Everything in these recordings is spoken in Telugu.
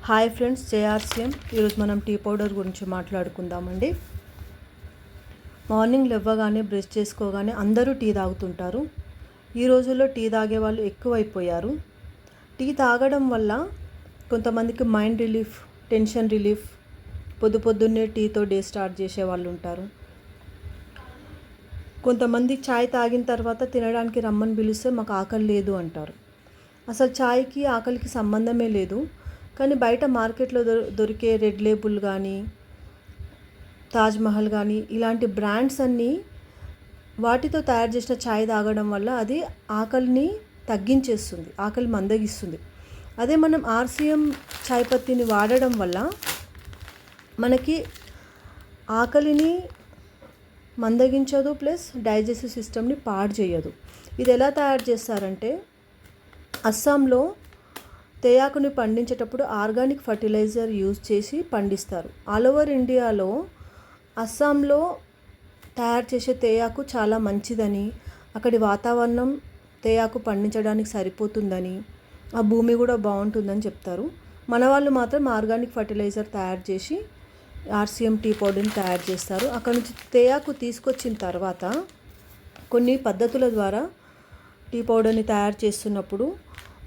Hi friends, JRCM. ఈరోజు మనం టీ పౌడర్ గురించి మాట్లాడుకుందామండి. మార్నింగ్ లేవగానే బ్రష్ చేసుకోగానే అందరూ టీ తాగుతుంటారు. ఈ రోజుల్లో టీ తాగే వాళ్ళు ఎక్కువైపోయారు. టీ తాగడం వల్ల కొంతమందికి మైండ్ రిలీఫ్, టెన్షన్ రిలీఫ్, పొద్దున్నే టీతో డే స్టార్ట్ చేసే వాళ్ళు ఉంటారు. కొంతమంది చాయ్ తాగిన తర్వాత తినడానికి రమ్మని పిలిస్తే మాకు ఆకలి లేదు అంటారు. అసలు చాయ్కి ఆకలికి సంబంధమే లేదు. కానీ బయట మార్కెట్లో దొరికే రెడ్ లేబుల్ కానీ, తాజ్మహల్ కానీ ఇలాంటి బ్రాండ్స్ అన్నీ వాటితో తయారు చేసిన చాయ్ తాగడం వల్ల అది ఆకలిని తగ్గించేస్తుంది, ఆకలి మందగిస్తుంది. అదే మనం ఆర్సీఎం చాయ్ పత్తిని వాడడం వల్ల మనకి ఆకలిని మందగించదు, ప్లస్ డైజెస్టివ్ సిస్టమ్ని పాడు చేయదు. ఇది ఎలా తయారు చేస్తారంటే, అస్సాంలో తేయాకుని పండించేటప్పుడు ఆర్గానిక్ ఫర్టిలైజర్ యూజ్ చేసి పండిస్తారు. ఆల్ ఓవర్ ఇండియాలో అస్సాంలో తయారు చేసే తేయాకు చాలా మంచిదని, అక్కడి వాతావరణం తేయాకు పండించడానికి సరిపోతుందని, ఆ భూమి కూడా బాగుంటుందని చెప్తారు. మన వాళ్ళు మాత్రం ఆర్గానిక్ ఫర్టిలైజర్ తయారు చేసి ఆర్సీఎం టీ పౌడర్ని తయారు చేస్తారు. అక్కడ నుంచి తేయాకు తీసుకొచ్చిన తర్వాత కొన్ని పద్ధతుల ద్వారా టీ పౌడర్ని తయారు చేస్తున్నప్పుడు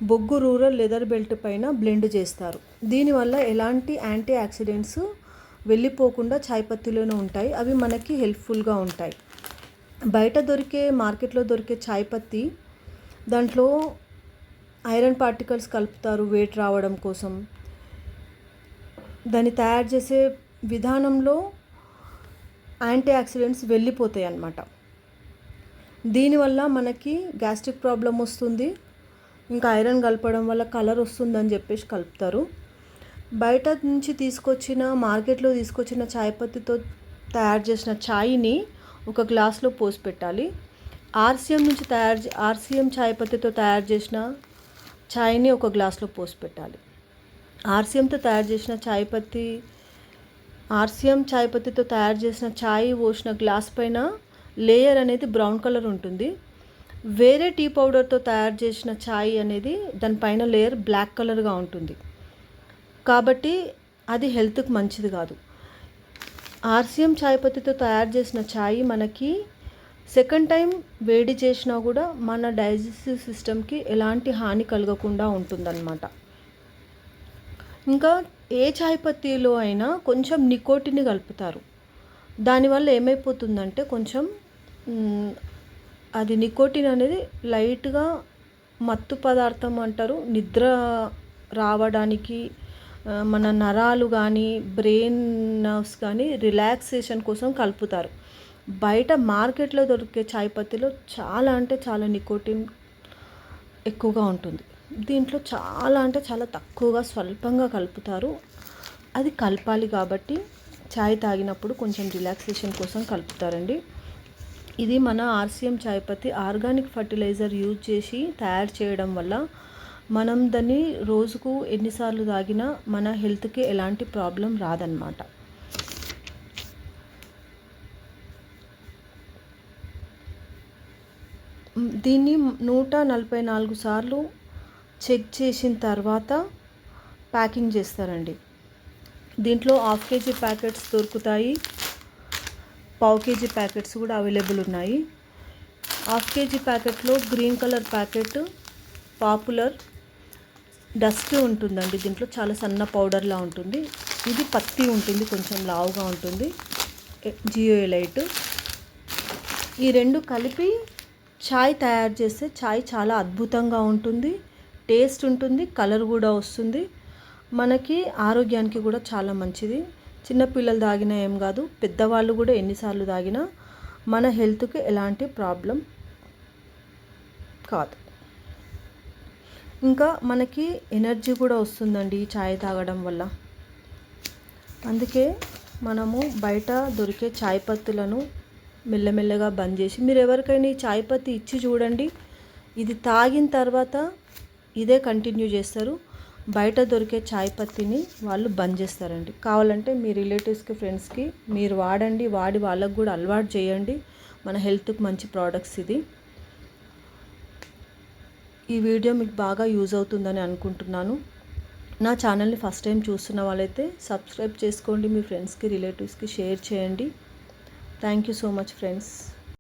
బొగ్గు రూరల్ లెదర్ బెల్ట్ పైన బ్లెండ్ చేస్తారు. దీనివల్ల ఎలాంటి యాంటీ ఆక్సిడెంట్స్ వెళ్ళిపోకుండా చాయ్ పత్తిలోనే ఉంటాయి. అవి మనకి హెల్ప్ఫుల్గా ఉంటాయి. బయట మార్కెట్లో దొరికే చాయ్ పత్తి, దాంట్లో ఐరన్ పార్టికల్స్ కలుపుతారు వెయిట్ రావడం కోసం. దాన్ని తయారు చేసే విధానంలో యాంటీ ఆక్సిడెంట్స్ వెళ్ళిపోతాయి అన్నమాట. దీనివల్ల మనకి గ్యాస్ట్రిక్ ప్రాబ్లం వస్తుంది. ఇంకా ఐరన్ కలపడం వల్ల కలర్ వస్తుందని చెప్పేసి కలుపుతారు. బయట నుంచి మార్కెట్లో తీసుకొచ్చిన చాయ్ పత్తితో తయారు చేసిన చాయ్ని ఒక గ్లాస్లో పోసి పెట్టాలి. ఆర్సీఎం చాయ్ పత్తితో తయారు చేసిన చాయ్ని ఒక గ్లాస్లో పోసి పెట్టాలి. ఆర్సీఎం చాయ్ పత్తితో తయారు చేసిన చాయ్ పోసిన గ్లాస్ పైన లేయర్ అనేది బ్రౌన్ కలర్ ఉంటుంది. వేరే టీ పౌడర్తో తయారు చేసిన చాయ్ అనేది దానిపైన లేయర్ బ్లాక్ కలర్గా ఉంటుంది. కాబట్టి అది హెల్త్కి మంచిది కాదు. ఆర్సీఎం చాయ్ పత్తితో తయారు చేసిన చాయ్ మనకి సెకండ్ టైం వేడి చేసినా కూడా మన డైజెస్టివ్ సిస్టమ్కి ఎలాంటి హాని కలగకుండా ఉంటుందన్నమాట. ఇంకా ఏ చాయ్ పత్తిలో అయినా కొంచెం నికోటిన్ కలుపుతారు. దానివల్ల ఏమైపోతుందంటే కొంచెం అది నికోటిన్ అనేది లైట్గా మత్తు పదార్థం అంటారు. నిద్ర రావడానికి, మన నరాలు కానీ, బ్రెయిన్ నర్వ్స్ కానీ రిలాక్సేషన్ కోసం కలుపుతారు. బయట మార్కెట్లో దొరికే చాయ్ పత్తిలో చాలా నికోటిన్ ఎక్కువగా ఉంటుంది. దీంట్లో చాలా తక్కువగా, స్వల్పంగా కలుపుతారు. అది కలపాలి కాబట్టి చాయ్ తాగినప్పుడు కొంచెం రిలాక్సేషన్ కోసం కలుపుతారండి. ఇది మన ఆర్సీఎం చాయ్ పత్తి ఆర్గానిక్ ఫర్టిలైజర్ యూజ్ చేసి తయారు చేయడం వల్ల మనం దాన్ని రోజుకు ఎన్నిసార్లు తాగినా మన హెల్త్కి ఎలాంటి ప్రాబ్లం రాదన్నమాట. దీన్ని 144 సార్లు చెక్ చేసిన తర్వాత ప్యాకింగ్ చేస్తారండి. దీంట్లో 1/2 kg ప్యాకెట్స్ దొరుకుతాయి, 1/4 kg ప్యాకెట్స్ కూడా అవైలబుల్ ఉన్నాయి. 1/2 kg ప్యాకెట్లో green colour packet popular dust ఉంటుందండి. దీంట్లో చాలా సన్న పౌడర్లా ఉంటుంది. ఇది పత్తి ఉంటుంది, కొంచెం లావుగా ఉంటుంది, జియో ఎలైట్. ఈ రెండు కలిపి చాయ్ తయారు చేస్తే చాయ్ చాలా అద్భుతంగా ఉంటుంది, టేస్ట్ ఉంటుంది, కలర్ కూడా వస్తుంది. మనకి ఆరోగ్యానికి కూడా చాలా మంచిది. చిన్నపిల్లలు తాగినా ఏం కాదు, పెద్దవాళ్ళు కూడా ఎన్నిసార్లు తాగినా మన హెల్త్కి ఎలాంటి ప్రాబ్లం కాదు. ఇంకా మనకి ఎనర్జీ కూడా వస్తుందండి ఈ చాయ్ తాగడం వల్ల. అందుకే మనము బయట దొరికే చాయ్ పత్తులను మెల్లమెల్లగా బంద్ చేసి, మీరు ఎవరికైనా ఈ చాయ్ పత్తి ఇచ్చి చూడండి, ఇది తాగిన తర్వాత ఇదే కంటిన్యూ చేస్తారు. బయట దొరికే చాయ్ పత్తిని వాళ్ళు బంద్ చేస్తారండి. కావాలంటే మీ రిలేటివ్స్కి, ఫ్రెండ్స్కి మీరు వాడి వాళ్ళకు కూడా అలవాటు చేయండి. మన హెల్త్కి మంచి ప్రోడక్ట్స్ ఇది. ఈ వీడియో మీకు బాగా యూజ్ అవుతుందని అనుకుంటున్నాను. నా ఛానల్ని ఫస్ట్ టైం చూస్తున్న వాళ్ళైతే సబ్స్క్రైబ్ చేసుకోండి, మీ ఫ్రెండ్స్కి రిలేటివ్స్కి షేర్ చేయండి. Thank you so much friends.